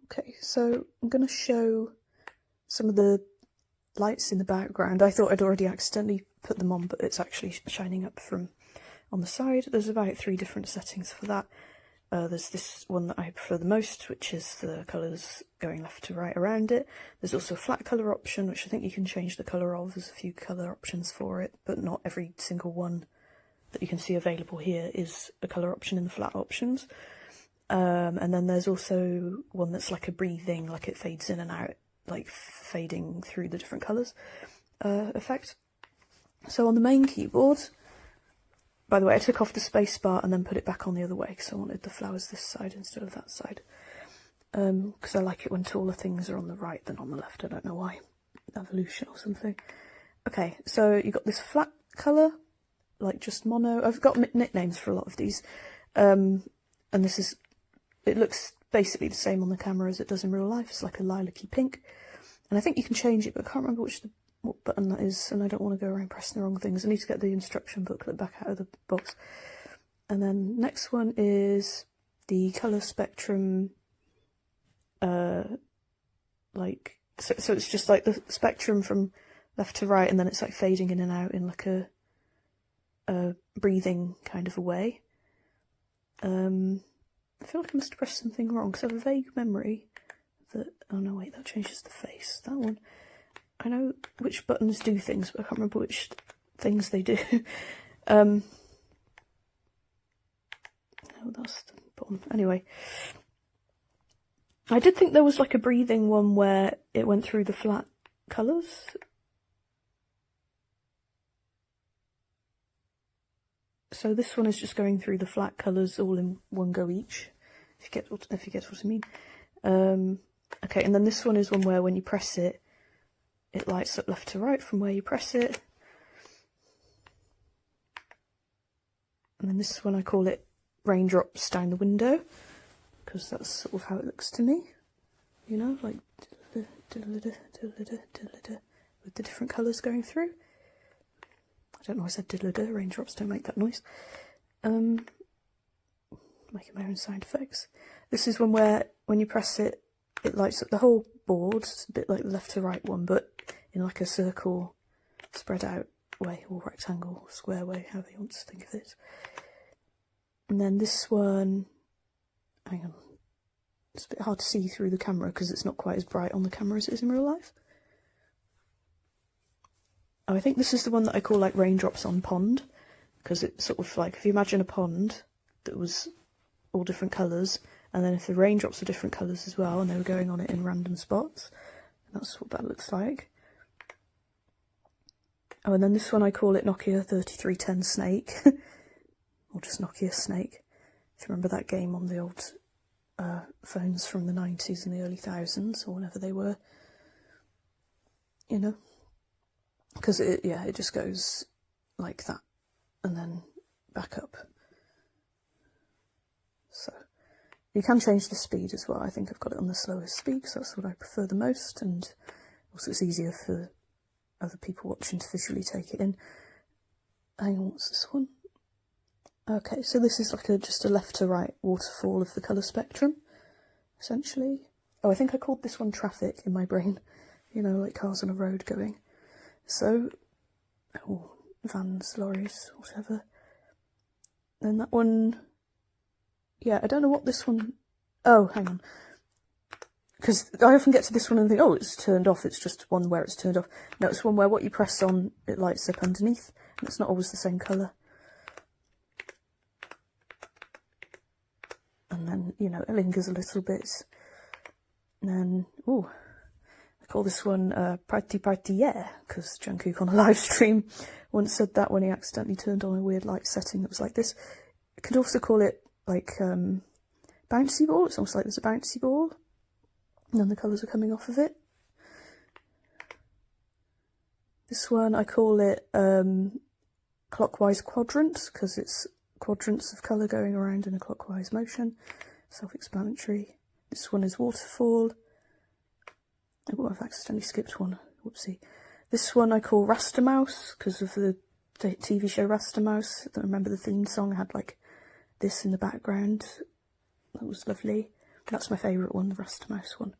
Okay, so I'm going to show some of the lights in the background. I thought I'd already accidentally put them on, but it's actually shining up from on the side. There's about 3 different settings for that. There's this one that I prefer the most, which is the colours going left to right around it. There's also a flat colour option, which I think you can change the colour of. There's a few colour options for it, but not every single one that you can see available here is a colour option in the flat options. And then there's also one that's like a breathing, like it fades in and out, like fading through the different colours effect. So on the main keyboard, by the way, I took off the space bar and then put it back on the other way because I wanted the flowers this side instead of that side. Because I like it when taller things are on the right than on the left. I don't know why. Evolution or something. Okay, so you got this flat colour, like just mono. I've got nicknames for a lot of these. And this is, it looks basically the same on the camera as it does in real life. It's like a lilac-y pink. And I think you can change it, but I can't remember what button that is, and I don't want to go around pressing the wrong things. I need to get the instruction booklet back out of the box. And then next one is the colour spectrum, like, so it's just like the spectrum from left to right, and then it's like fading in and out in like a breathing kind of a way. I feel like I must have pressed something wrong, because I have a vague memory that, oh no wait, that changes the face, that one. I know which buttons do things, but I can't remember which things they do. Oh, that's the bottom. Anyway, I did think there was like a breathing one where it went through the flat colours. So this one is just going through the flat colours all in one go each, if you get what I mean. Okay, and then this one is one where when you press it, it lights up left to right from where you press it. And then this one I call it raindrops down the window, because that's sort of how it looks to me. You know, like with the different colours going through. I don't know why I said diddle-da, raindrops don't make that noise. Making my own sound effects. This is one where when you press it, it lights up the whole board. It's a bit like the left to right one, but in like a circle, spread out way, or rectangle, square way, however you want to think of it. And then this one, hang on, it's a bit hard to see through the camera because it's not quite as bright on the camera as it is in real life. Oh, I think this is the one that I call like raindrops on pond, because it's sort of like, if you imagine a pond that was all different colours, and then if the raindrops were different colours as well, and they were going on it in random spots, that's what that looks like. Oh, and then this one I call it Nokia 3310 Snake, or just Nokia Snake, if you remember that game on the old phones from the 90s and the early thousands, or whenever they were, you know. Because it just goes like that and then back up. So you can change the speed as well. I think I've got it on the slowest speed because that's what I prefer the most, and also it's easier for other people watching to visually take it in. Hang on, what's this one? Okay, so this is like just a left to right waterfall of the colour spectrum, essentially. Oh, I think I called this one traffic in my brain, you know, like cars on a road going. So, oh, vans, lorries, whatever. Then that one, yeah, I don't know what this one, oh, hang on. Because I often get to this one and think, oh, it's turned off, it's just one where it's turned off. No, it's one where what you press on, it lights up underneath, and it's not always the same colour. And then, you know, it lingers a little bit. And then, oh, I call this one Party Party Yeah, because Jungkook on a live stream once said that when he accidentally turned on a weird light setting that was like this. You could also call it like bouncy ball. It's almost like there's a bouncy ball, and then the colours are coming off of it. This one I call it clockwise quadrant, because it's quadrants of colour going around in a clockwise motion. Self-explanatory. This one is waterfall. Oh, I've accidentally skipped one. Whoopsie. This one I call Raster Mouse, because of the TV show Raster Mouse. I don't remember the theme song. I had like this in the background. That was lovely. That's my favourite one, the Rasta Mouse one.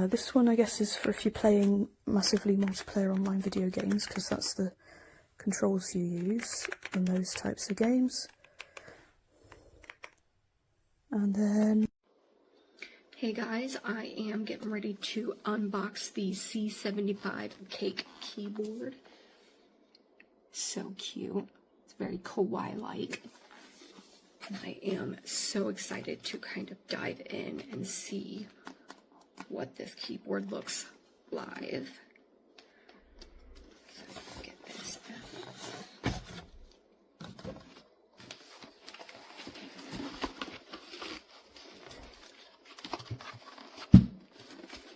This one I guess is for if you're playing massively multiplayer online video games, because that's the controls you use in those types of games. And then... Hey guys, I am getting ready to unbox the C75 Keyc keyboard. So cute. It's very kawaii-like. And I am so excited to kind of dive in and see what this keyboard looks live. So get this out.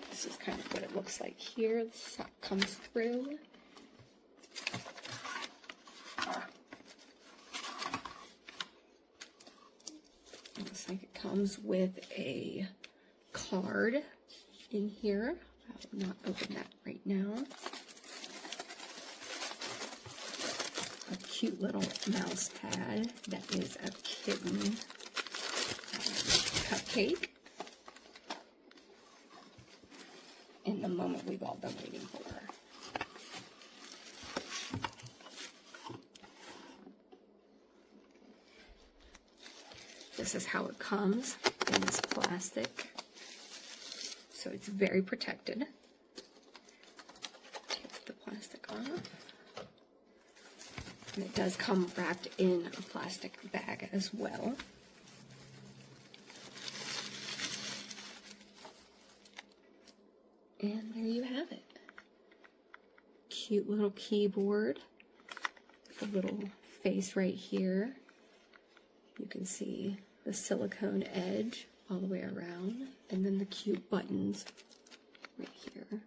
This is kind of what it looks like here. The sock comes through. Looks like it comes with a card in here. I will not open that right now. A cute little mouse pad that is a kitten cupcake. And the moment we've all been waiting for. This is how it comes in this plastic. So it's very protected. Take the plastic off. And it does come wrapped in a plastic bag as well. And there you have it. Cute little keyboard. The little face right here. You can see the silicone edge all the way around, and then the cute buttons right here.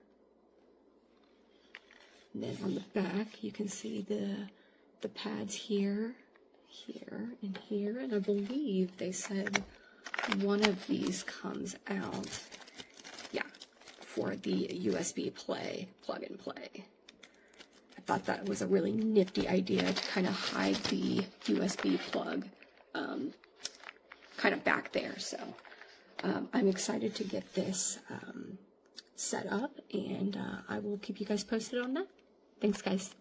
And then on the back, you can see the pads here, here, and here. And I believe they said one of these comes out, yeah, for the USB plug and play. I thought that was a really nifty idea to kind of hide the USB plug kind of back there. So I'm excited to get this set up, and I will keep you guys posted on that. Thanks, guys.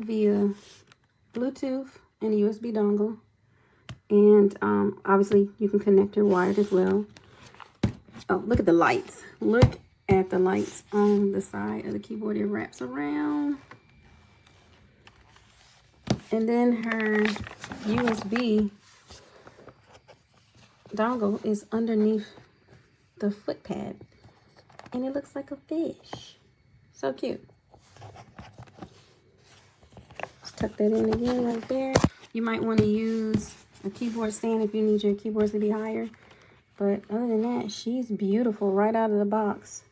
Via Bluetooth and a USB dongle, and obviously you can connect your wired as well. Oh, look at the lights. Look at the lights on the side of the keyboard. It wraps around, and then her USB dongle is underneath the foot pad, and it looks like a fish. So cute. Tuck that in again right there. You might want to use a keyboard stand if you need your keyboards to be higher. But other than that, she's beautiful right out of the box.